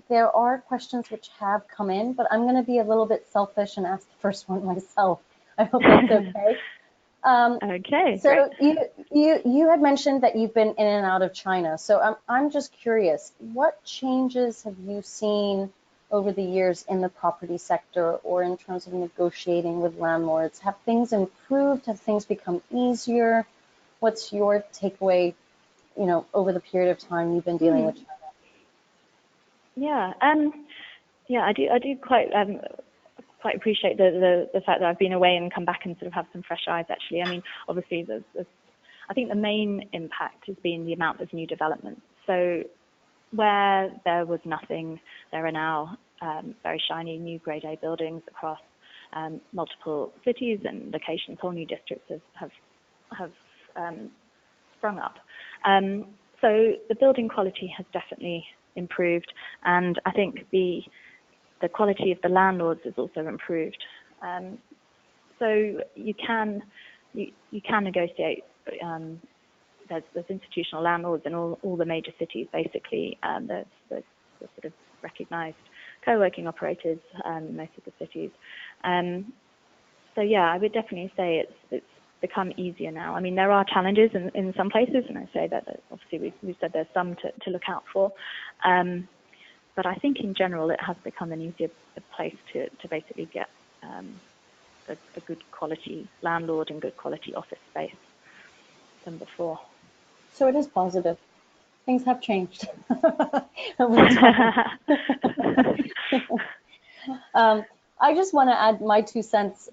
There are questions which have come in, but I'm going to be a little bit selfish and ask the first one myself. I hope that's okay. Okay. So you had mentioned that you've been in and out of China. So I'm just curious, what changes have you seen over the years in the property sector or in terms of negotiating with landlords? Have things improved? Have things become easier? What's your takeaway, over the period of time you've been dealing with China? Yeah, I do quite appreciate the fact that I've been away and come back and sort of have some fresh eyes. Actually, I mean, obviously, I think the main impact has been the amount of new development. So where there was nothing, there are now very shiny new Grade A buildings across multiple cities and locations. Whole new districts have sprung up. So the building quality has definitely improved, and I think the quality of the landlords has also improved. So you can negotiate. There's institutional landlords in all the major cities, basically. There's sort of recognised co-working operators in most of the cities. So yeah, I would definitely say it's become easier now. I mean, there are challenges in some places, and I say that obviously we've said there's some to look out for. But I think in general it has become an easier place to basically get a good quality landlord and good quality office space than before. So it is positive. Things have changed. I just want to add my 2 cents,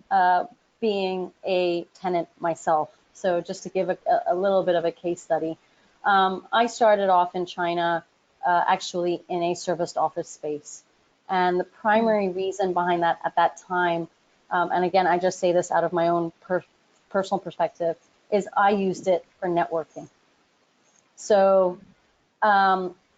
being a tenant myself. So just to give a little bit of a case study. I started off in China actually in a serviced office space. And the primary reason behind that at that time, and again, I just say this out of my own personal perspective, is I used it for networking. So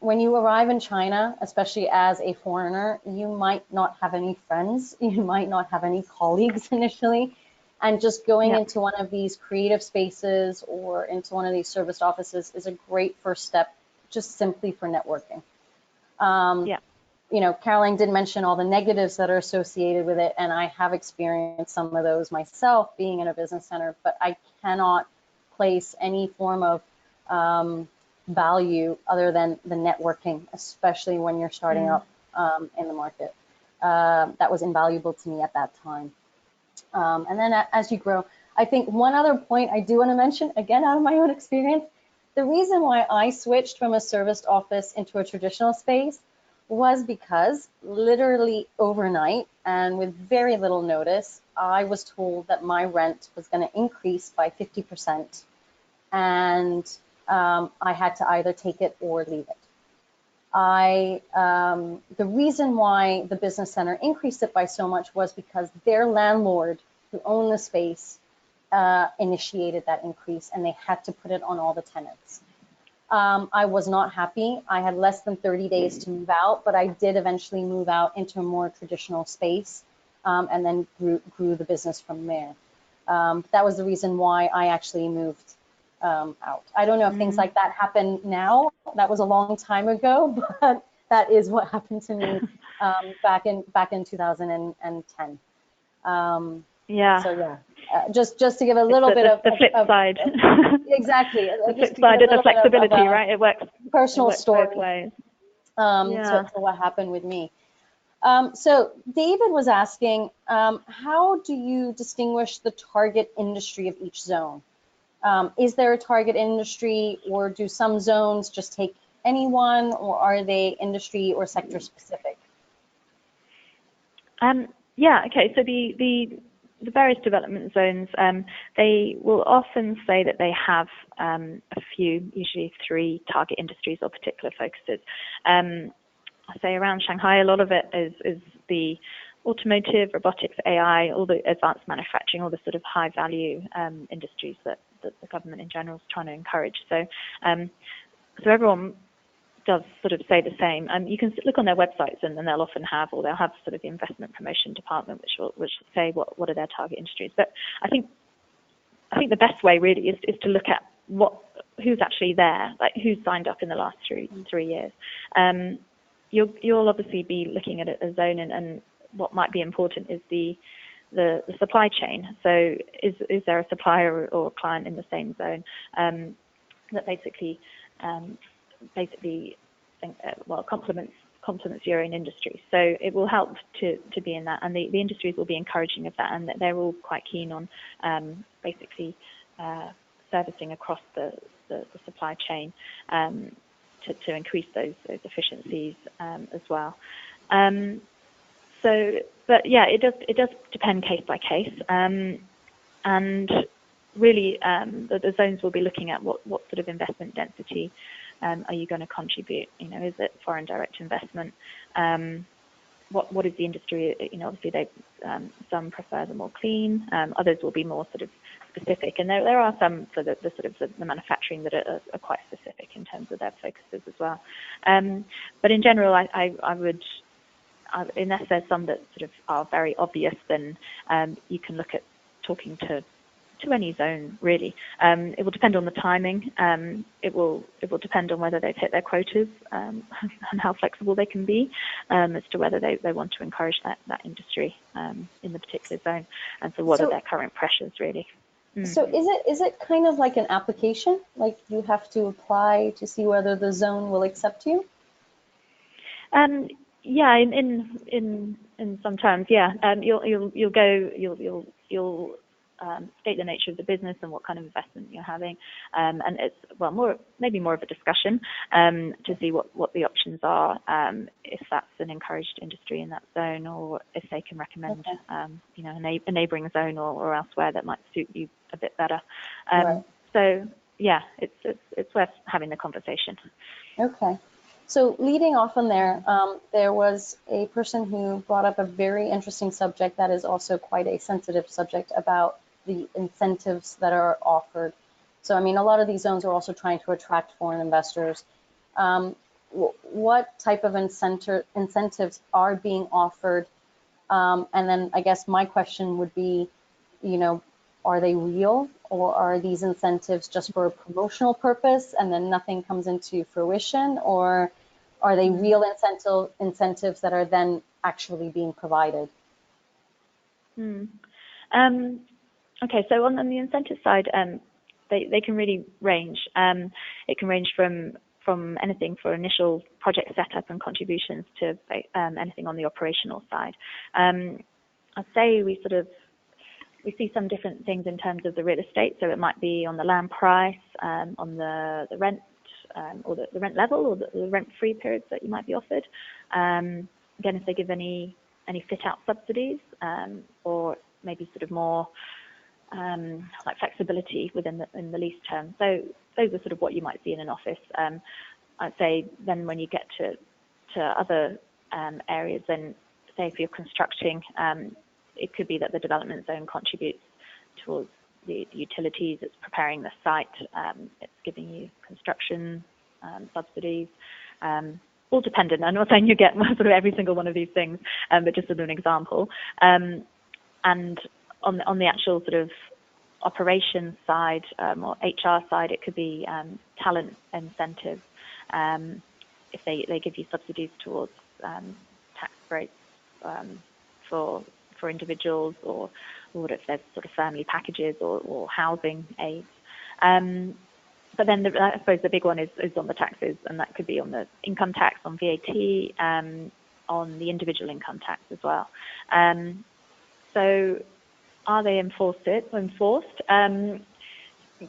when you arrive in China, especially as a foreigner, you might not have any friends, you might not have any colleagues initially, and just going into one of these creative spaces or into one of these serviced offices is a great first step, just simply for networking. You know, Caroline did mention all the negatives that are associated with it, and I have experienced some of those myself being in a business center, but I cannot place any form of value other than the networking, especially when you're starting up in the market. That was invaluable to me at that time. And then as you grow, I think one other point I do want to mention, again, out of my own experience, the reason why I switched from a serviced office into a traditional space was because literally overnight and with very little notice, I was told that my rent was going to increase by 50%. And I had to either take it or leave it. The reason why the business center increased it by so much was because their landlord who owned the space initiated that increase, and they had to put it on all the tenants. I was not happy. I had less than 30 days to move out, but I did eventually move out into a more traditional space and then grew the business from there. That was the reason why I actually moved out. I don't know if things like that happen now. That was a long time ago, but that is what happened to me back in 2010. So yeah, just to give a little bit of the flip side. Exactly. The flip side of the flexibility, right? It works. Personal story. Both ways. To what happened with me. So David was asking, how do you distinguish the target industry of each zone? Is there a target industry, or do some zones just take anyone, or are they industry or sector specific? Okay. So the various development zones, they will often say that they have a few, usually 3 target industries or particular focuses. I say around Shanghai, a lot of it is the automotive, robotics, AI, all the advanced manufacturing, all the sort of high value industries that the government in general is trying to encourage. So everyone does sort of say the same. You can look on their websites, and they'll often have, or they'll have sort of the investment promotion department, which will say what are their target industries. But I think the best way really is to look at who's actually there, like who's signed up in the last 3 years. You'll obviously be looking at a zone, and what might be important is the supply chain. So is there a supplier or client in the same zone that basically complements your own industry. So it will help to be in that, and the industries will be encouraging of that, and they're all quite keen on basically servicing across the supply chain to increase those efficiencies as well. But yeah, it does depend case by case, and really the zones will be looking at what sort of investment density are you going to contribute? You know, is it foreign direct investment? What is the industry? You know, obviously some prefer the more clean, others will be more sort of specific, and there are some for the sort of the manufacturing that are quite specific in terms of their focuses as well. But in general, I would, unless there's some that sort of are very obvious, then you can look at talking to any zone really. It will depend on the timing. It will depend on whether they've hit their quotas and how flexible they can be as to whether they want to encourage that industry in the particular zone. And so what are their current pressures really? So is it kind of like an application? Like you have to apply to see whether the zone will accept you? Yeah, in some terms, yeah. You'll state the nature of the business and what kind of investment you're having, and it's maybe more of a discussion to see what the options are, if that's an encouraged industry in that zone, or if they can recommend you know, a neighbouring zone or elsewhere that might suit you a bit better. Right. So yeah, it's worth having the conversation. Okay. So leading off on there, there was a person who brought up a very interesting subject that is also quite a sensitive subject about the incentives that are offered. So, I mean, a lot of these zones are also trying to attract foreign investors. What type of incentives are being offered? And then I guess my question would be, are they real, or are these incentives just for a promotional purpose and then nothing comes into fruition, or are they real incentives that are then actually being provided? Okay, so on the incentive side, they can really range. It can range from anything for initial project setup and contributions to anything on the operational side. I'd say we see some different things in terms of the real estate. So it might be on the land price, on the rent, or the rent level, or the rent-free periods that you might be offered. Again, if they give any fit-out subsidies, or maybe sort of more like flexibility within the lease term. So those are sort of what you might see in an office. I'd say then when you get to other areas, then say if you're constructing, it could be that the development zone contributes towards the utilities, it's preparing the site, it's giving you construction subsidies, all dependent. I'm not saying you get sort of every single one of these things, but just as an example. And on the actual sort of operations side, or HR side, it could be talent incentives. If they give you subsidies towards tax breaks for individuals, or if there's sort of family packages or housing aids. But then I suppose the big one is on the taxes, and that could be on the income tax, on VAT, on the individual income tax as well. So are they enforced?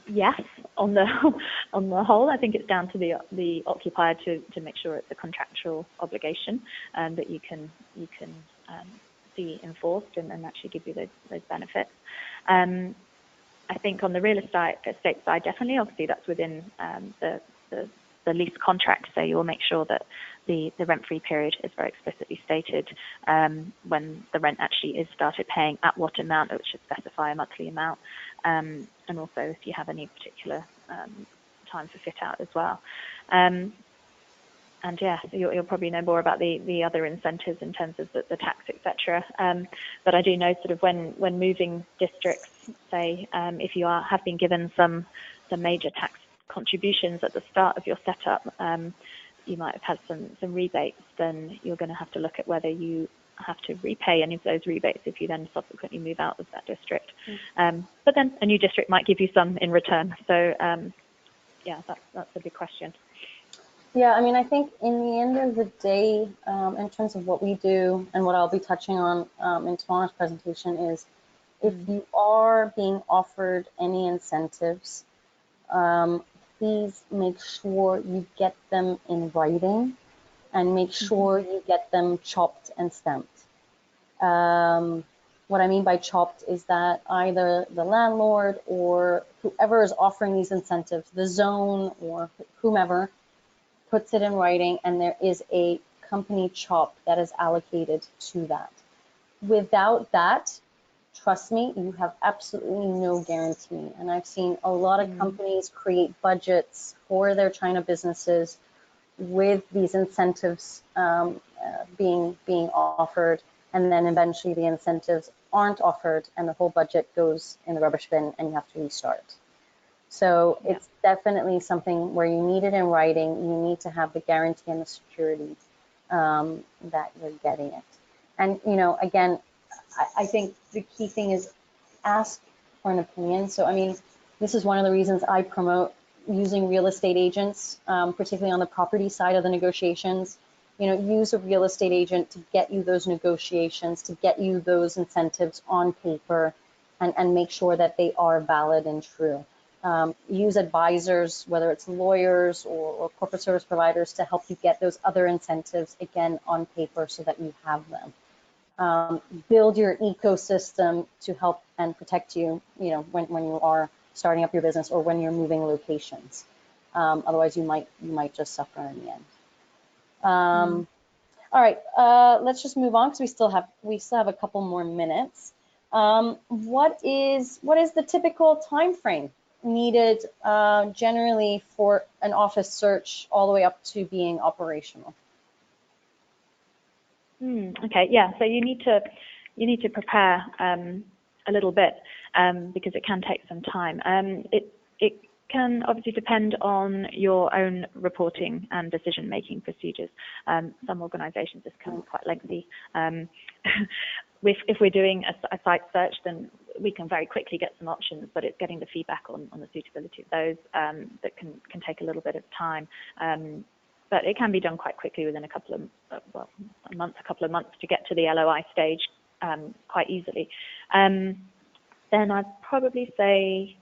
Yes, on the whole, I think it's down to the occupier to make sure it's a contractual obligation that you can see enforced and actually give you those benefits. I think on the real estate side, definitely, obviously that's within the lease contract, so you will make sure that the rent-free period is very explicitly stated when the rent actually is started paying, at what amount, it should specify a monthly amount, and also if you have any particular time for fit out as well. And yeah, you'll probably know more about the other incentives in terms of the tax, etc. But I do know sort of when moving districts, say if you have been given some major tax contributions at the start of your setup, you might have had some rebates, then you're going to have to look at whether you have to repay any of those rebates if you then subsequently move out of that district. But then a new district might give you some in return. So yeah, that's a big question. Yeah, I mean, I think in the end of the day, in terms of what we do and what I'll be touching on in tomorrow's presentation is, if you are being offered any incentives, please make sure you get them in writing and make sure you get them chopped and stamped. What I mean by chopped is that either the landlord or whoever is offering these incentives, the zone or whomever, puts it in writing, and there is a company chop that is allocated to that. Without that, trust me, you have absolutely no guarantee. And I've seen a lot of companies create budgets for their China businesses with these incentives being offered, and then eventually the incentives aren't offered and the whole budget goes in the rubbish bin and you have to restart. So it's definitely something where you need it in writing. You need to have the guarantee and the security that you're getting it. And, again, I think the key thing is ask for an opinion. So, I mean, this is one of the reasons I promote using real estate agents, particularly on the property side of the negotiations. Use a real estate agent to get you those negotiations, to get you those incentives on paper, and make sure that they are valid and true. Use advisors, whether it's lawyers or corporate service providers, to help you get those other incentives, again, on paper so that you have them. Build your ecosystem to help and protect you, when you are starting up your business or when you're moving locations. Otherwise, you might just suffer in the end. All right, let's just move on because we still have a couple more minutes. What is the typical time frame needed generally for an office search all the way up to being operational? Okay, yeah. So you need to prepare a little bit because it can take some time. It can obviously depend on your own reporting and decision-making procedures. Some organisations this can be quite lengthy. If we're doing a site search, then we can very quickly get some options, but it's getting the feedback on the suitability of those that can take a little bit of time. But it can be done quite quickly within a couple of months to get to the LOI stage quite easily. Then I'd probably say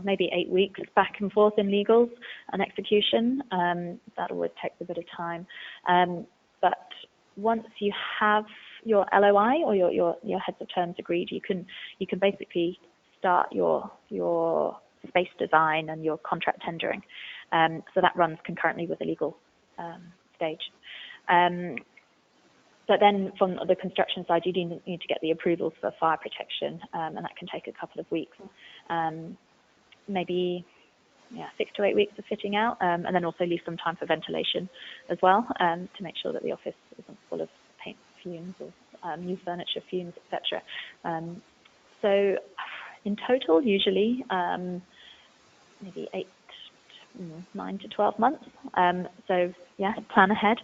maybe 8 weeks back and forth in legals and execution. That would take a bit of time. But once you have your LOI or your heads of terms agreed, you can basically start your space design and your contract tendering. So that runs concurrently with the legal stage. But then from the construction side, you do need to get the approvals for fire protection, and that can take a couple of weeks. Maybe 6 to 8 weeks of fitting out, and then also leave some time for ventilation as well, to make sure that the office isn't full of paint fumes or new furniture fumes, etc. So in total, usually maybe 9 to 12 months. So yeah, plan ahead.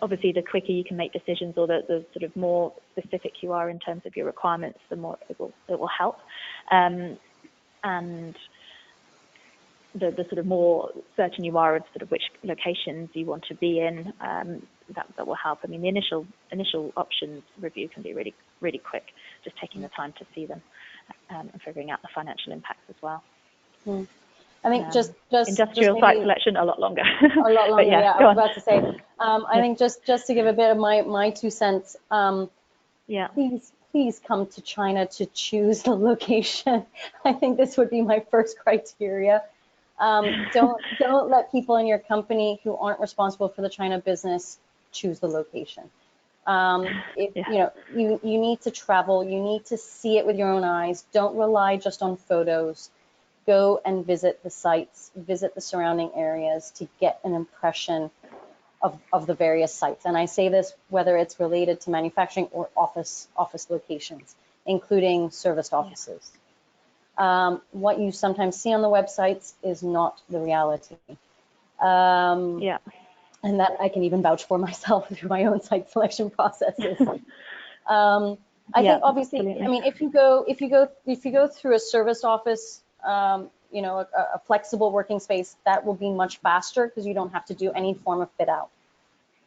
Obviously, the quicker you can make decisions, or the sort of more specific you are in terms of your requirements, the more it will help. And the sort of more certain you are of sort of which locations you want to be in, that will help. I mean, the initial options review can be really, really quick, just taking the time to see them and figuring out the financial impacts as well. I think just industrial site selection a lot longer. A lot longer. Yeah, I was about to say. I think just to give a bit of my 2 cents. Please come to China to choose the location. I think this would be my first criteria. Don't let people in your company who aren't responsible for the China business choose the location. You need to travel. You need to see it with your own eyes. Don't rely just on photos. Go and visit the sites, visit the surrounding areas to get an impression of the various sites. And I say this whether it's related to manufacturing or office locations, including serviced offices. What you sometimes see on the websites is not the reality. And that I can even vouch for myself through my own site selection processes. I think obviously, absolutely. I mean, if you go through a serviced office, a flexible working space, that will be much faster because you don't have to do any form of fit out.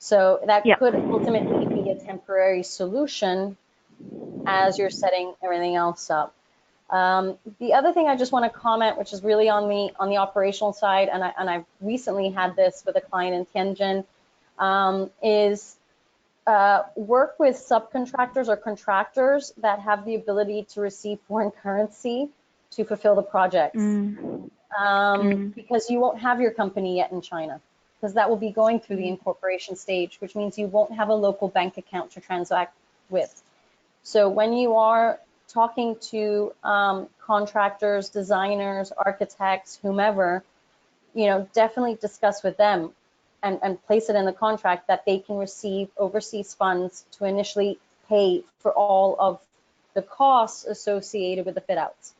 So that could ultimately be a temporary solution as you're setting everything else up. The other thing I just want to comment, which is really on the operational side, and I've recently had this with a client in Tianjin, is work with subcontractors or contractors that have the ability to receive foreign currency to fulfill the projects. Because you won't have your company yet in China, because that will be going through the incorporation stage, which means you won't have a local bank account to transact with. So when you are talking to contractors, designers, architects, whomever, definitely discuss with them and place it in the contract that they can receive overseas funds to initially pay for all of the costs associated with the fit outs.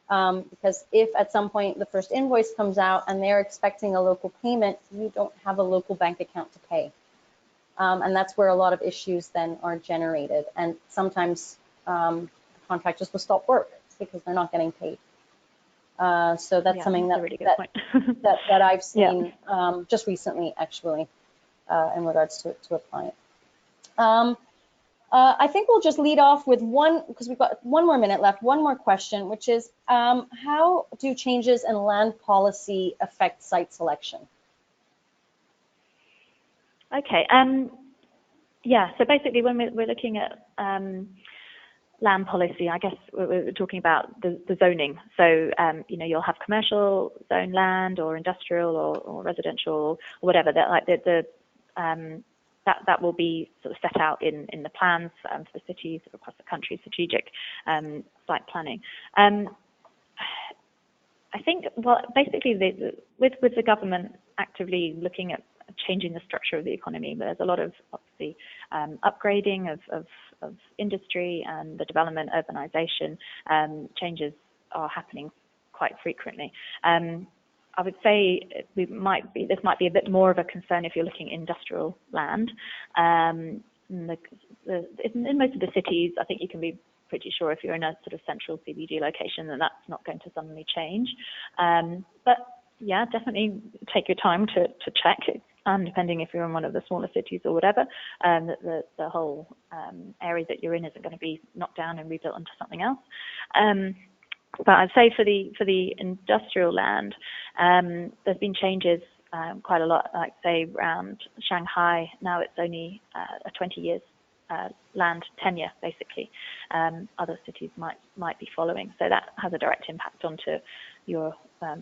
Because if at some point the first invoice comes out and they're expecting a local payment, you don't have a local bank account to pay. And that's where a lot of issues then are generated. And sometimes contractors will stop work because they're not getting paid. So that's something that, really that I've seen just recently, actually, in regards to a client. I think we'll just lead off with one, because we've got 1 more minute left, one more question, which is how do changes in land policy affect site selection? Okay. So basically when we're looking at land policy, I guess we're talking about the zoning. So, you'll have commercial zone land or industrial or residential or whatever. That will be sort of set out in the plans for cities across the country, strategic site planning. I think, well, basically, with the government actively looking at changing the structure of the economy, there's a lot of, obviously, upgrading of industry and the development, urbanization. Changes are happening quite frequently. I would say this might be a bit more of a concern if you're looking at industrial land. In most of the cities, I think you can be pretty sure if you're in a sort of central CBD location that that's not going to suddenly change. But yeah, definitely take your time to check, depending if you're in one of the smaller cities or whatever, the whole area that you're in isn't going to be knocked down and rebuilt into something else. But I'd say for the industrial land, there's been changes quite a lot. Like say around Shanghai, now it's only a 20 years land tenure, basically. Other cities might be following, so that has a direct impact onto your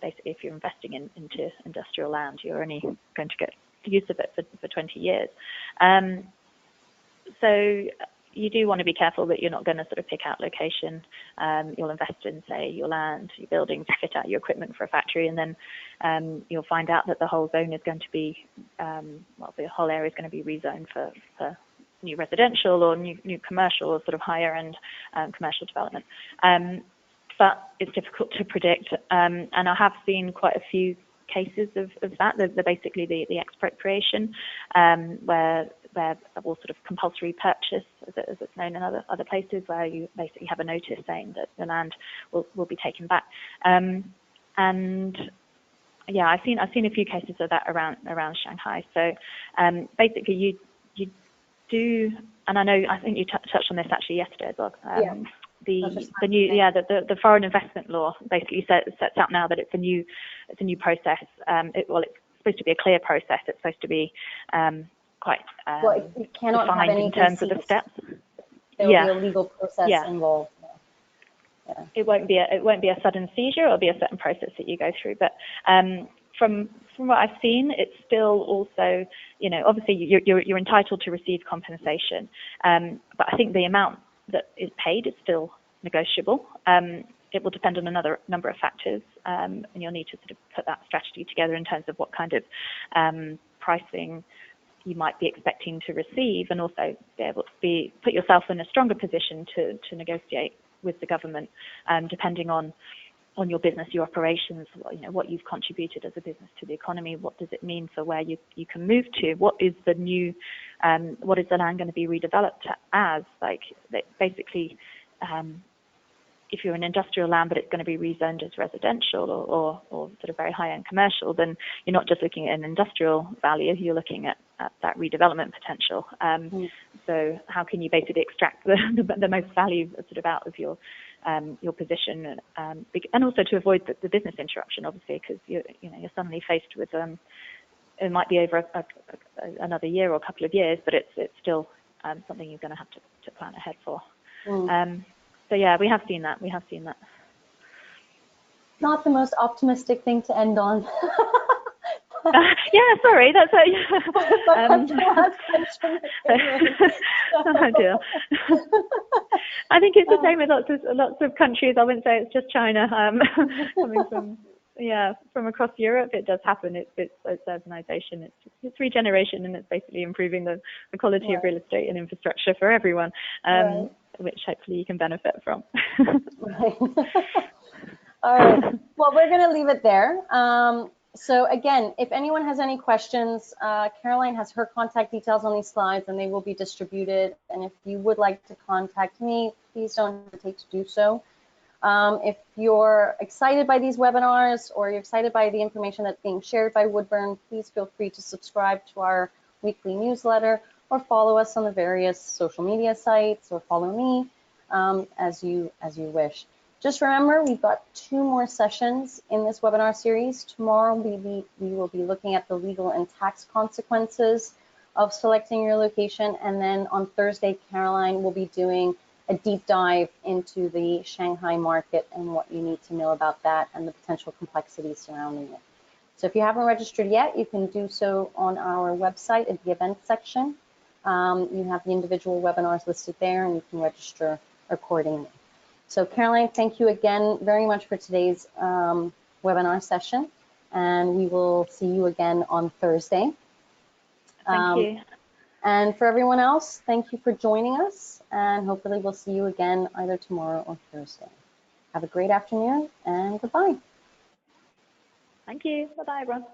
basically if you're investing into industrial land, you're only going to get use of it for 20 years. So you do want to be careful that you're not going to sort of pick out location. You'll invest in, say, your land, your buildings, fit out your equipment for a factory, and then you'll find out that the whole zone is going to be, the whole area is going to be rezoned for new residential or new commercial or sort of higher end commercial development. But it's difficult to predict, and I have seen quite a few cases of that. They're basically the expropriation, where or sort of compulsory purchase, as it's known in other places, where you basically have a notice saying that the land will be taken back. And yeah, I've seen a few cases of that around Shanghai. So basically, you do, and I think you touched on this actually yesterday as well. The foreign investment law basically sets out now that it's a new process. It's supposed to be a clear process. It's supposed to be quite it cannot defined have any in terms of the steps. There will be a legal process involved. Yeah. It won't be a sudden seizure. It'll be a certain process that you go through. But from what I've seen, it's still also, obviously you're entitled to receive compensation, but I think the amount that is paid is still negotiable. It will depend on another number of factors, and you'll need to sort of put that strategy together in terms of what kind of pricing you might be expecting to receive, and also be able to put yourself in a stronger position to negotiate with the government, depending on your business, your operations, what you've contributed as a business to the economy. What does it mean for where you can move to? What is the new, what is the land going to be redeveloped as? Like basically, if you're an industrial land, but it's going to be rezoned as residential or sort of very high-end commercial, then you're not just looking at an industrial value, you're looking at that redevelopment potential. So how can you basically extract the most value sort of out of your position, and also to avoid the business interruption, obviously, because you're suddenly faced with it might be over another year or a couple of years, but it's still something you're going to have to plan ahead for. So yeah, we have seen that. Not the most optimistic thing to end on. Yeah, sorry, that's oh dear. I think it's the same with lots of countries. I wouldn't say it's just China. Coming from across Europe, it does happen. It's urbanization. It's regeneration, and it's basically improving the quality of real estate and infrastructure for everyone, which hopefully you can benefit from. Right. All right. Well, we're going to leave it there. So again, if anyone has any questions, Caroline has her contact details on these slides, and they will be distributed. And if you would like to contact me, please don't hesitate to do so. If you're excited by these webinars, or you're excited by the information that's being shared by Woodburn, please feel free to subscribe to our weekly newsletter, or follow us on the various social media sites, or follow me as you wish. Just remember, we've got 2 more sessions in this webinar series. Tomorrow, we will be looking at the legal and tax consequences of selecting your location. And then on Thursday, Caroline will be doing a deep dive into the Shanghai market and what you need to know about that and the potential complexities surrounding it. So if you haven't registered yet, you can do so on our website at the events section. You have the individual webinars listed there, and you can register accordingly. So Caroline, thank you again very much for today's webinar session, and we will see you again on Thursday. Thank you. And for everyone else, thank you for joining us, and hopefully we'll see you again either tomorrow or Thursday. Have a great afternoon, and goodbye. Thank you. Bye-bye, everyone.